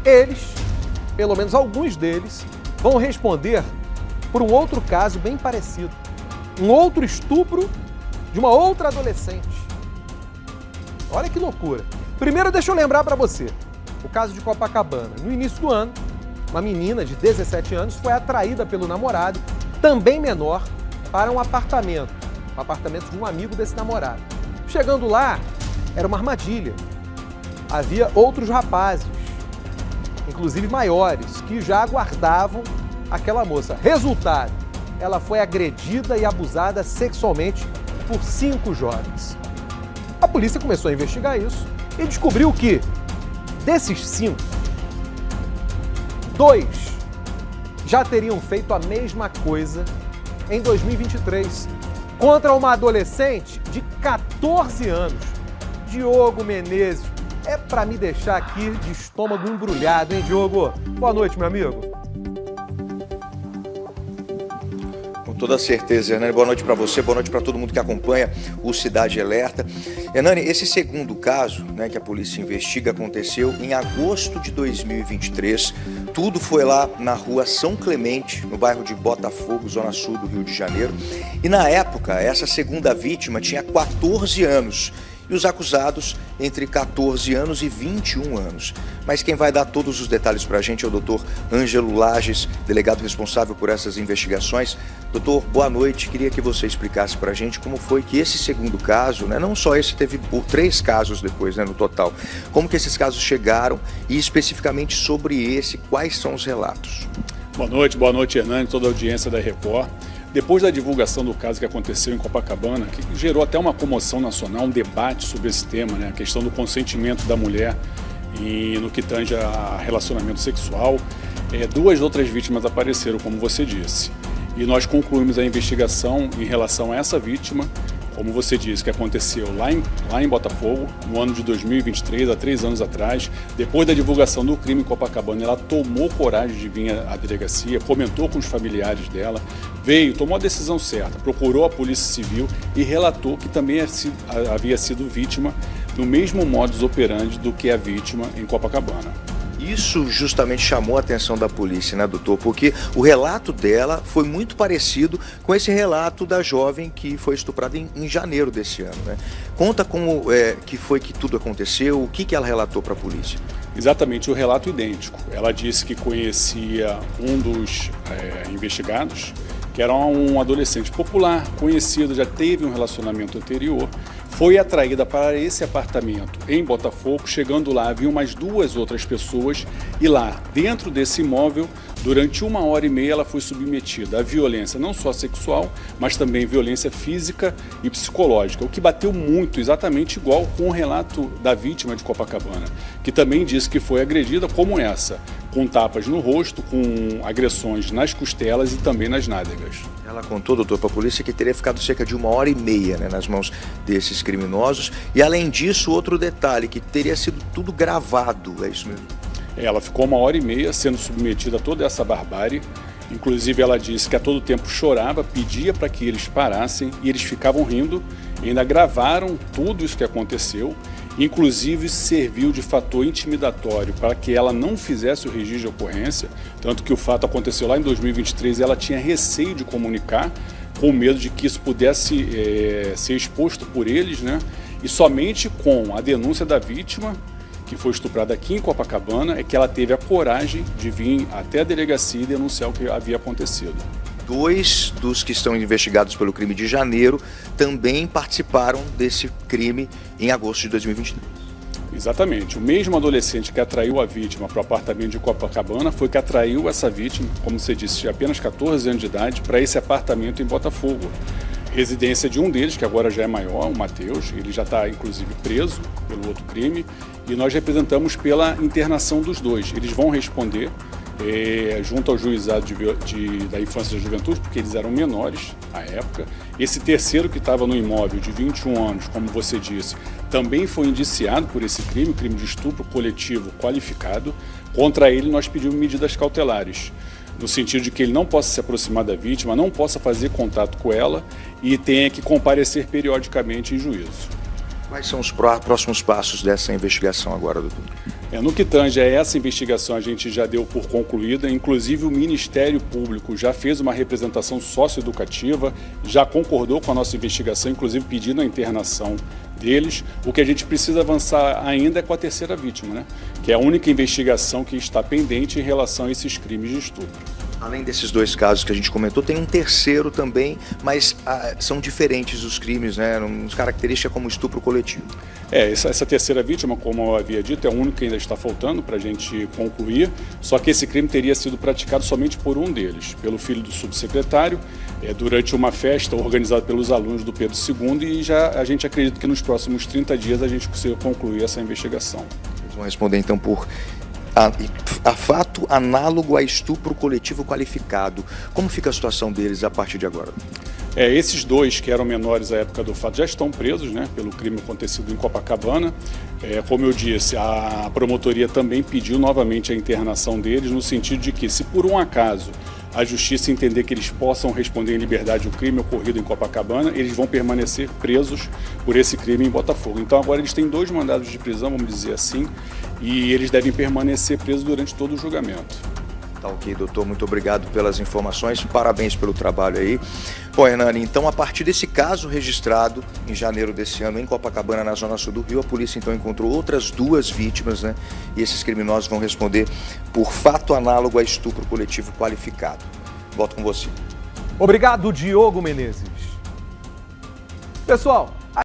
Eles, pelo menos alguns deles, vão responder por um outro caso bem parecido. Um outro estupro de uma outra adolescente. Olha que loucura. Primeiro, deixa eu lembrar para você o caso de Copacabana. No início do ano, uma menina de 17 anos foi atraída pelo namorado, também menor, para um apartamento de um amigo desse namorado. Chegando lá, era uma armadilha. Havia outros rapazes, inclusive maiores, que já aguardavam aquela moça. Resultado, ela foi agredida e abusada sexualmente por 5 jovens. A polícia começou a investigar isso e descobriu que, desses 5, 2 já teriam feito a mesma coisa em 2023 contra uma adolescente de 14 anos. Diogo Menezes, é para me deixar aqui de estômago embrulhado, hein, Diogo? Boa noite, meu amigo. Com toda certeza, Hernani. Boa noite para você, boa noite para todo mundo que acompanha o Cidade Alerta. Hernani, esse segundo caso, que a polícia investiga aconteceu em agosto de 2023. Tudo foi lá na rua São Clemente, no bairro de Botafogo, zona sul do Rio de Janeiro. E na época, essa segunda vítima tinha 14 anos. E os acusados entre 14 anos e 21 anos. Mas quem vai dar todos os detalhes para a gente é o doutor Ângelo Lages, delegado responsável por essas investigações. Doutor, boa noite. Queria que você explicasse para a gente como foi que esse segundo caso, não só esse, teve 3 casos depois, no total. Como que esses casos chegaram e especificamente sobre esse, quais são os relatos? Boa noite, Hernani, toda a audiência da Record. Depois da divulgação do caso que aconteceu em Copacabana, que gerou até uma comoção nacional, um debate sobre esse tema, a questão do consentimento da mulher e no que tange a relacionamento sexual, 2 outras vítimas apareceram, como você disse. E nós concluímos a investigação em relação a essa vítima, como você disse, que aconteceu lá em Botafogo, no ano de 2023, há 3 anos atrás. Depois da divulgação do crime em Copacabana, ela tomou coragem de vir à delegacia, comentou com os familiares dela, tomou a decisão certa, procurou a Polícia Civil e relatou que também havia sido vítima do mesmo modus operandi do que a vítima em Copacabana. Isso justamente chamou a atenção da polícia, doutor? Porque o relato dela foi muito parecido com esse relato da jovem que foi estuprada em janeiro desse ano, Conta como que foi que tudo aconteceu, o que ela relatou para a polícia? Exatamente, o relato idêntico. Ela disse que conhecia um dos investigados, que era um adolescente popular, conhecido, já teve um relacionamento anterior, foi atraída para esse apartamento em Botafogo. Chegando lá, havia mais 2 outras pessoas e lá, dentro desse imóvel, durante 1h30 ela foi submetida à violência não só sexual, mas também violência física e psicológica, o que bateu muito, exatamente igual com o relato da vítima de Copacabana, que também disse que foi agredida como essa, com tapas no rosto, com agressões nas costelas e também nas nádegas. Ela contou, doutor, para a polícia que teria ficado cerca de 1h30 nas mãos desses criminosos. E além disso, outro detalhe, que teria sido tudo gravado, é isso mesmo? Ela ficou 1h30 sendo submetida a toda essa barbárie. Inclusive ela disse que a todo tempo chorava, pedia para que eles parassem e eles ficavam rindo. E ainda gravaram tudo isso que aconteceu. Inclusive serviu de fator intimidatório para que ela não fizesse o registro de ocorrência, tanto que o fato aconteceu lá em 2023 e ela tinha receio de comunicar, com medo de que isso pudesse ser exposto por eles, E somente com a denúncia da vítima, que foi estuprada aqui em Copacabana, é que ela teve a coragem de vir até a delegacia e denunciar o que havia acontecido. 2 dos que estão investigados pelo crime de janeiro também participaram desse crime em agosto de 2023. Exatamente. O mesmo adolescente que atraiu a vítima para o apartamento de Copacabana foi que atraiu essa vítima, como você disse, de apenas 14 anos de idade, para esse apartamento em Botafogo. Residência de um deles, que agora já é maior, o Matheus, ele já está inclusive preso pelo outro crime, e nós representamos pela internação dos 2. Eles vão responder junto ao juizado da infância e da juventude, porque eles eram menores à época. Esse terceiro que estava no imóvel, de 21 anos, como você disse, também foi indiciado por esse crime, crime de estupro coletivo qualificado. Contra ele nós pedimos medidas cautelares, no sentido de que ele não possa se aproximar da vítima, não possa fazer contato com ela e tenha que comparecer periodicamente em juízo. Quais são os próximos passos dessa investigação agora, doutor? No que tange a essa investigação, a gente já deu por concluída, inclusive o Ministério Público já fez uma representação socioeducativa, já concordou com a nossa investigação, inclusive pedindo a internação deles. O que a gente precisa avançar ainda é com a terceira vítima, né? Que é a única investigação que está pendente em relação a esses crimes de estupro. Além desses dois casos que a gente comentou, tem um terceiro também, mas são diferentes os crimes, né? Uma característica como estupro coletivo. Essa terceira vítima, como eu havia dito, é a única que ainda está faltando para a gente concluir, só que esse crime teria sido praticado somente por um deles, pelo filho do subsecretário, durante uma festa organizada pelos alunos do Pedro II, e a gente acredita que nos próximos 30 dias a gente consiga concluir essa investigação. Eles vão responder então por a fato análogo a estupro coletivo qualificado. Como fica a situação deles a partir de agora? Esses dois, que eram menores à época do fato, já estão presos, né, pelo crime acontecido em Copacabana. Como eu disse, a promotoria também pediu novamente a internação deles, no sentido de que, se por um acaso a justiça entender que eles possam responder em liberdade o crime ocorrido em Copacabana, eles vão permanecer presos por esse crime em Botafogo. Então agora eles têm 2 mandados de prisão, vamos dizer assim, e eles devem permanecer presos durante todo o julgamento. Tá ok, doutor, muito obrigado pelas informações, parabéns pelo trabalho aí. Bom, Hernani, então a partir desse caso registrado em janeiro desse ano em Copacabana, na zona sul do Rio, a polícia então encontrou outras 2 vítimas, né? E esses criminosos vão responder por fato análogo a estupro coletivo qualificado. Volto com você. Obrigado, Diogo Menezes. Pessoal,